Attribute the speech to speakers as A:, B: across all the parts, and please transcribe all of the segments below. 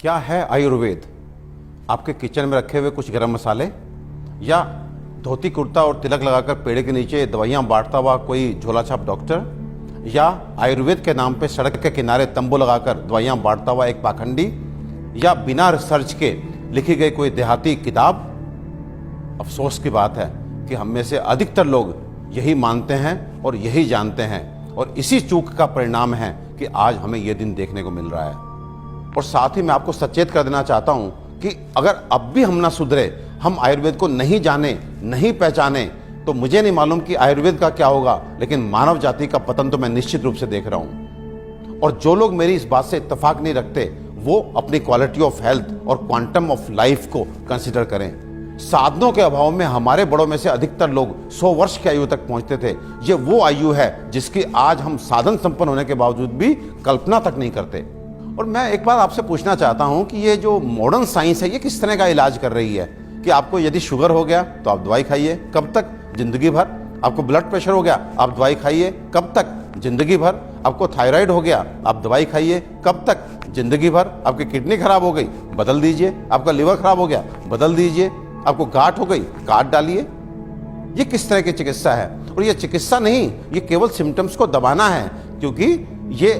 A: क्या है आयुर्वेद? आपके किचन में रखे हुए कुछ गरम मसाले, या धोती कुर्ता और तिलक लगाकर पेड़ के नीचे दवाइयाँ बांटता हुआ कोई झोला छाप डॉक्टर, या आयुर्वेद के नाम पे सड़क के किनारे तंबू लगाकर दवाइयाँ बांटता हुआ एक पाखंडी, या बिना रिसर्च के लिखी गई कोई देहाती किताब? अफसोस की बात है कि हम में से अधिकतर लोग यही मानते हैं और यही जानते हैं, और इसी चूक का परिणाम है कि आज हमें यह दिन देखने को मिल रहा है। और साथ ही मैं आपको सचेत कर देना चाहता हूं कि अगर अब भी हम ना सुधरे, हम आयुर्वेद को नहीं जाने, नहीं पहचाने, तो मुझे नहीं मालूम कि आयुर्वेद का क्या होगा, लेकिन मानव जाति का पतन तो मैं निश्चित रूप से देख रहा हूं। और जो लोग मेरी इस बात से इत्तेफाक नहीं रखते, वो अपनी क्वालिटी ऑफ हेल्थ और क्वांटम ऑफ लाइफ को कंसिडर करें। साधनों के अभाव में हमारे बड़ों में से अधिकतर लोग 100 वर्ष की आयु तक पहुंचते थे। ये वो आयु है जिसकी आज हम साधन संपन्न होने के बावजूद भी कल्पना तक नहीं करते। और मैं एक बार आपसे पूछना चाहता हूं कि ये जो मॉडर्न साइंस है, ये किस तरह का इलाज कर रही है? कि आपको यदि शुगर हो गया तो आप दवाई खाइए, कब तक? जिंदगी भर। आपको ब्लड प्रेशर हो गया, आप दवाई खाइए, कब तक? जिंदगी भर। आपको थायराइड हो गया, आप दवाई खाइए, कब तक? जिंदगी भर। आपकी किडनी खराब हो गई, बदल दीजिए। आपका लिवर खराब हो गया, बदल दीजिए। आपको गांठ हो गई, काट डालिए। ये किस तरह की चिकित्सा है? और ये चिकित्सा नहीं, ये केवल सिम्टम्स को दबाना है, क्योंकि ये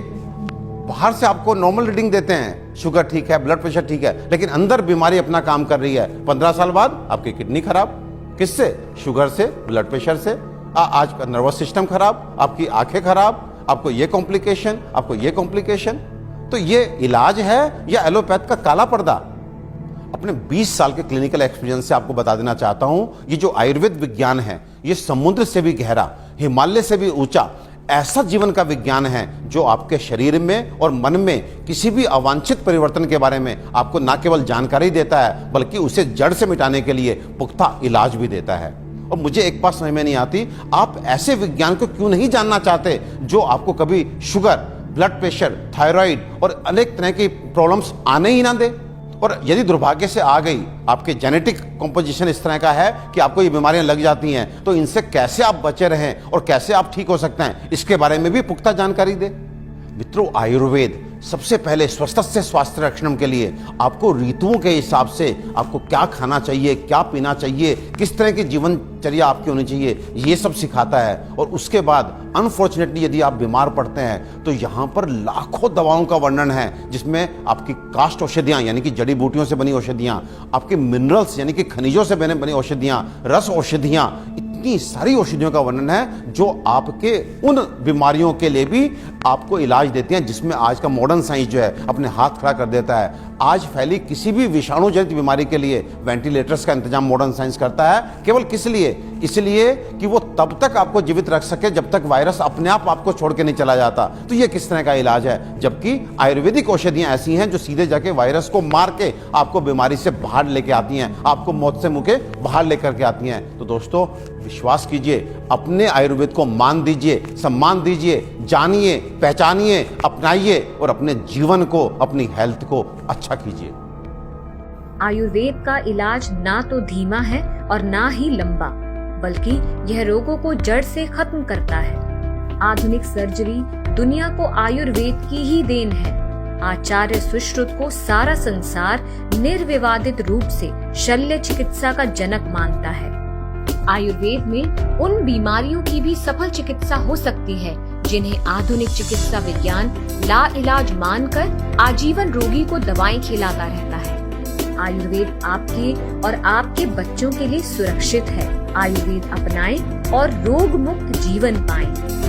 A: बाहर से आपको नॉर्मल रीडिंग देते हैं, शुगर ठीक है, ब्लड प्रेशर ठीक है, लेकिन अंदर बीमारी अपना काम कर रही है। 15 साल बाद आपकी किडनी खराब, किससे? शुगर से, ब्लड प्रेशर से। आज का नर्वस सिस्टम खराब, आपकी आंखें खराब, आपको ये कॉम्प्लिकेशन, आपको ये कॉम्प्लिकेशन। तो ये इलाज है या एलोपैथ का काला पर्दा? अपने 20 साल के क्लिनिकल एक्सपीरियंस से आपको बता देना चाहता हूं, ये जो आयुर्वेद विज्ञान है, ये समुद्र से भी गहरा, हिमालय से भी ऊंचा ऐसा जीवन का विज्ञान है जो आपके शरीर में और मन में किसी भी अवांछित परिवर्तन के बारे में आपको न केवल जानकारी देता है, बल्कि उसे जड़ से मिटाने के लिए पुख्ता इलाज भी देता है। और मुझे एक बात समझ में नहीं आती, आप ऐसे विज्ञान को क्यों नहीं जानना चाहते जो आपको कभी शुगर, ब्लड प्रेशर, थायराइड और अनेक तरह की प्रॉब्लम्स आने ही ना दे। और यदि दुर्भाग्य से आ गई, आपके जेनेटिक कॉम्पोजिशन इस तरह का है कि आपको ये बीमारियां लग जाती हैं, तो इनसे कैसे आप बचे रहें और कैसे आप ठीक हो सकते हैं, इसके बारे में भी पुख्ता जानकारी दे। मित्रों, आयुर्वेद सबसे पहले स्वस्थस्य स्वास्थ्य रक्षणम के लिए आपको ऋतुओं के हिसाब से आपको क्या खाना चाहिए, क्या पीना चाहिए, किस तरह की जीवनचर्या आपकी होनी चाहिए, ये सब सिखाता है। और उसके बाद अनफॉर्चुनेटली यदि आप बीमार पड़ते हैं तो यहाँ पर लाखों दवाओं का वर्णन है, जिसमें आपकी काष्ठ औषधियाँ यानी कि जड़ी बूटियों से बनी औषधियाँ, आपके मिनरल्स यानी कि खनिजों से बनी औषधियाँ, रस औषधियाँ, इतनी सारी औषधियों का वर्णन है जो आपके उन बीमारियों के लिए भी आपको इलाज देती हैं जिसमें आज का मॉडर्न साइंस जो है अपने हाथ खड़ा कर देता है। आज फैली किसी भी विषाणु जनित बीमारी के लिए वेंटिलेटर्स का इंतजाम मॉडर्न साइंस करता है। केवल किस लिए? इसलिए कि वो तब तक आपको जीवित रख सके जब तक वायरस अपने आप आपको छोड़ के नहीं चला जाता। तो ये किस तरह का इलाज है? जबकि आयुर्वेदिक औषधियां ऐसी हैं जो सीधे जाके वायरस को मार के आपको बीमारी से बाहर लेके आती हैं, आपको मौत से मुंह के बाहर लेकर के आती हैं। तो दोस्तों, विश्वास कीजिए, अपने आयुर्वेद को मान दीजिए, सम्मान दीजिए, जानिए, पहचानिए, अपनाइए और अपने जीवन को, अपनी हेल्थ को अच्छा कीजिए।
B: आयुर्वेद का इलाज ना तो धीमा है और ना ही लंबा, बल्कि यह रोगों को जड़ से खत्म करता है। आधुनिक सर्जरी दुनिया को आयुर्वेद की ही देन है। आचार्य सुश्रुत को सारा संसार निर्विवादित रूप से शल्य चिकित्सा का जनक मानता है। आयुर्वेद में उन बीमारियों की भी सफल चिकित्सा हो सकती है जिन्हें आधुनिक चिकित्सा विज्ञान लाइलाज मानकर आजीवन रोगी को दवाएं खिलाता रहता है। आयुर्वेद आपके और आपके बच्चों के लिए सुरक्षित है। आयुर्वेद अपनाएं और रोग मुक्त जीवन पाएं।